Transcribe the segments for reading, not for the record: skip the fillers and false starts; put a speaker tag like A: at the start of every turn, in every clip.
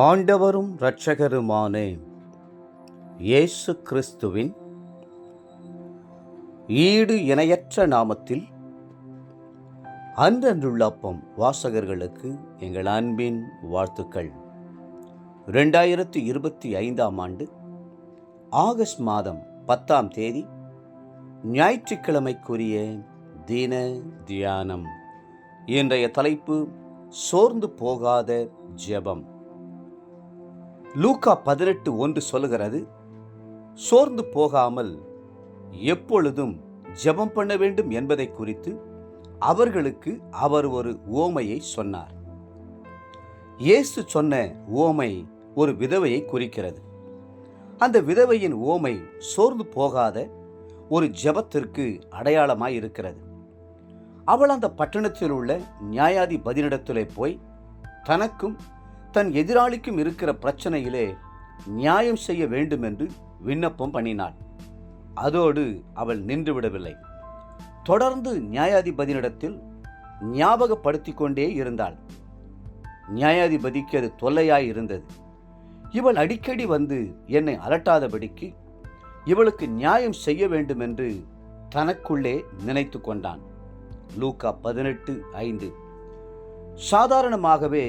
A: ஆண்டவரும் இரட்சகருமான இயேசு கிறிஸ்துவின் ஈடு இணையற்ற நாமத்தில் அன்றன்றுள்ள அப்பம் வாசகர்களுக்கு எங்கள் அன்பின் வாழ்த்துக்கள். 2025 ஆண்டு ஆகஸ்ட் மாதம் 10ஆம் தேதி ஞாயிற்றுக்கிழமைக்குரிய தின தியானம். இன்றைய தலைப்பு சோர்ந்து போகாத ஜெபம். லூக்கா 18:1 சொல்லுகிறது, சோர்ந்து போகாமல் எப்பொழுதும் ஜெபம் பண்ண வேண்டும் என்பதை குறித்து அவர்களுக்கு அவர் ஒரு உவமையை சொன்னார். இயேசு சொன்ன உவமை ஒரு விதவையை குறிக்கிறது. அந்த விதவையின் உவமை சோர்ந்து போகாத ஒரு ஜெபத்திற்கு அடையாளமாய் இருக்கிறது. அவள் அந்த பட்டணத்தில் உள்ள நியாயாதிபதியினிடத்திலே போய் தனக்கும் தன் எதிராளிக்கும் இருக்கிற பிரச்சனையிலே நியாயம் செய்ய வேண்டும் என்று விண்ணப்பம் பண்ணினாள். அதோடு அவள் நின்றுவிடவில்லை. தொடர்ந்து நியாயாதிபதியினிடத்தில் ஞாபகப்படுத்தி கொண்டே இருந்தாள். நியாயாதிபதிக்கு அது தொல்லையாய் இருந்தது. இவள் அடிக்கடி வந்து என்னை அலட்டாதபடிக்கு இவளுக்கு நியாயம் செய்ய வேண்டும் என்று தனக்குள்ளே நினைத்து கொண்டான். லூக்கா 18:5. சாதாரணமாகவே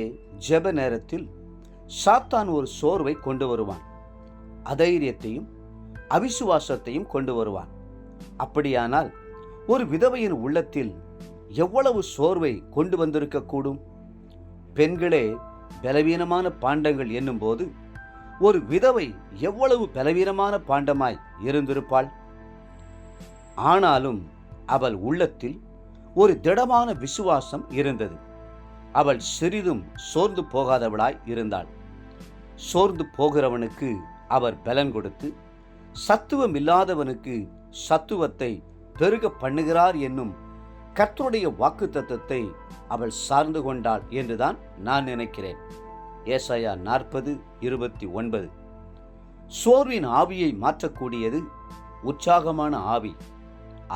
A: ஜெப நேரத்தில் சாத்தான் ஒரு சோர்வை கொண்டு வருவான். அதைரியத்தையும் அவிசுவாசத்தையும் கொண்டு வருவான். அப்படியானால் ஒரு விதவையின் உள்ளத்தில் எவ்வளவு சோர்வை கொண்டு வந்திருக்கக்கூடும்? பெண்களே பலவீனமான பாண்டங்கள் என்னும் போது ஒரு விதவை எவ்வளவு பலவீனமான பாண்டமாய் இருந்திருப்பாள்? ஆனாலும் அவள் உள்ளத்தில் ஒரு திடமான விசுவாசம் இருந்தது. அவள் சிறிதும் சோர்ந்து போகாதவளாய் இருந்தாள். சோர்ந்து போகிறவனுக்கு அவர் பலன் கொடுத்து சத்துவம் இல்லாதவனுக்கு சத்துவத்தை பெருக பண்ணுகிறார் என்னும் கர்த்தருடைய வாக்குத்தத்தத்தை அவள் சார்ந்து கொண்டாள் என்றுதான் நான் நினைக்கிறேன். ஏசாயா 40:29. சோர்வின் ஆவியை மாற்றக்கூடியது உற்சாகமான ஆவி.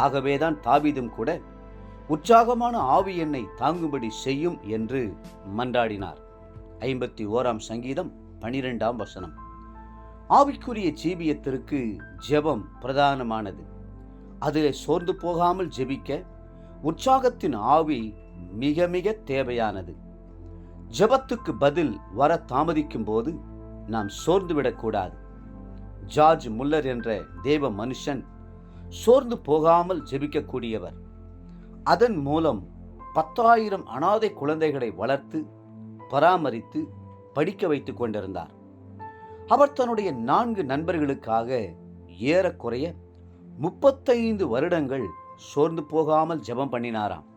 A: ஆகவேதான் தாவீதும் கூட உற்சாகமான ஆவி என்னை தாங்கும்படி செய்யும் என்று மன்றாடினார். 51ஆம் சங்கீதம் 12ஆம் வசனம். ஆவிக்குரிய ஜீவியத்திற்கு ஜெபம் பிரதானமானது. அதிலே சோர்ந்து போகாமல் ஜெபிக்க உற்சாகத்தின் ஆவி மிக மிக தேவையானது. ஜெபத்துக்கு பதில் வர தாமதிக்கும் போது நாம் சோர்ந்து விடக்கூடாது. ஜார்ஜ் முல்லர் என்ற தேவ மனுஷன் சோர்ந்து போகாமல் ஜெபிக்கக்கூடியவர். அதன் மூலம் 10,000 அனாதை குழந்தைகளை வளர்த்து பராமரித்து படிக்க வைத்துக் கொண்டிருந்தார். அவர் தன்னுடைய 4 நண்பர்களுக்காக ஏறக்குறைய 35 வருடங்கள் சோர்ந்து போகாமல் ஜெபம் பண்ணினாராம்.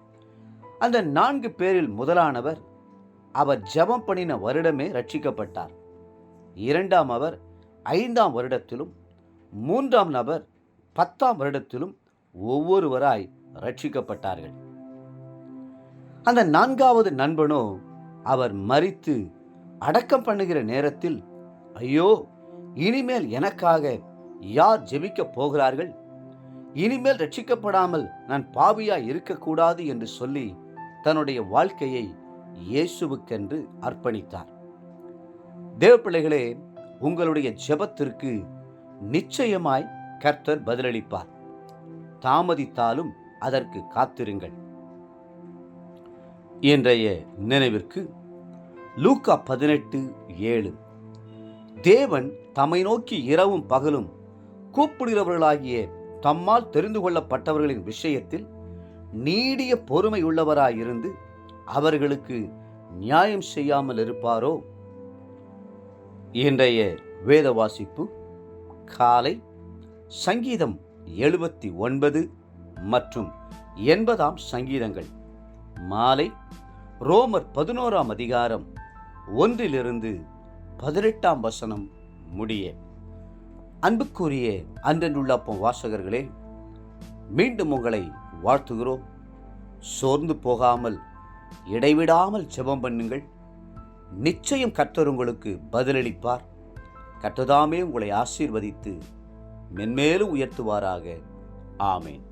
A: அந்த 4 பேரில் முதலானவர் அவர் ஜெபம் பண்ணின வருடமே ரட்சிக்கப்பட்டார். 2ஆம் அவர் 5ஆம் வருடத்திலும் 3ஆம் நபர் 10ஆம் வருடத்திலும் ஒவ்வொருவராய் ரட்சிக்கப்பட்டார்கள். அந்த 4வது நண்பனோ அவர் மரித்து அடக்கம் பண்ணுகிற நேரத்தில், ஐயோ, இனிமேல் எனக்காக யார் ஜெபிக்க போகிறார்கள்? இனிமேல் ரட்சிக்கப்படாமல் நான் பாவியா இருக்கக்கூடாது என்று சொல்லி தன்னுடைய வாழ்க்கையை இயேசுவுக்கென்று அர்ப்பணித்தார். தேவப்பிள்ளைகளே, உங்களுடைய ஜெபத்திற்கு நிச்சயமாய் கர்த்தர் பதிலளிப்பார். தாமதித்தாலும் அதற்கு காத்திருங்கள். இன்றைய நினைவிற்கு லூக்கா 18:7. தேவன் தம்மை நோக்கி இரவும் பகலும் கூப்பிடுகிறவர்களாகிய தம்மால் தெரிந்து கொள்ளப்பட்டவர்களின் விஷயத்தில் நீடிய பொறுமையுள்ளவராயிருந்து அவர்களுக்கு நியாயம் செய்யாமல் இருப்பாரோ? இன்றைய வேத வாசிப்பு காலை சங்கீதம் 79 மற்றும் 80ஆம் சங்கீதங்கள். மாலை ரோமர் 11ஆம் அதிகாரம் 1-18ஆம் வசனம் முடிய. அன்புக்குரிய அன்றன்றுள்ள அப்பம் வாசகர்களே, மீண்டும் உங்களை வாழ்த்துகிறோம். சோர்ந்து போகாமல் இடைவிடாமல் ஜெபம் பண்ணுங்கள். நிச்சயம் கர்த்தர் உங்களுக்கு பதிலளிப்பார். கர்த்தர்தாமே உங்களை ஆசீர்வதித்து மென்மேலும் உயர்த்துவாராக. ஆமேன்.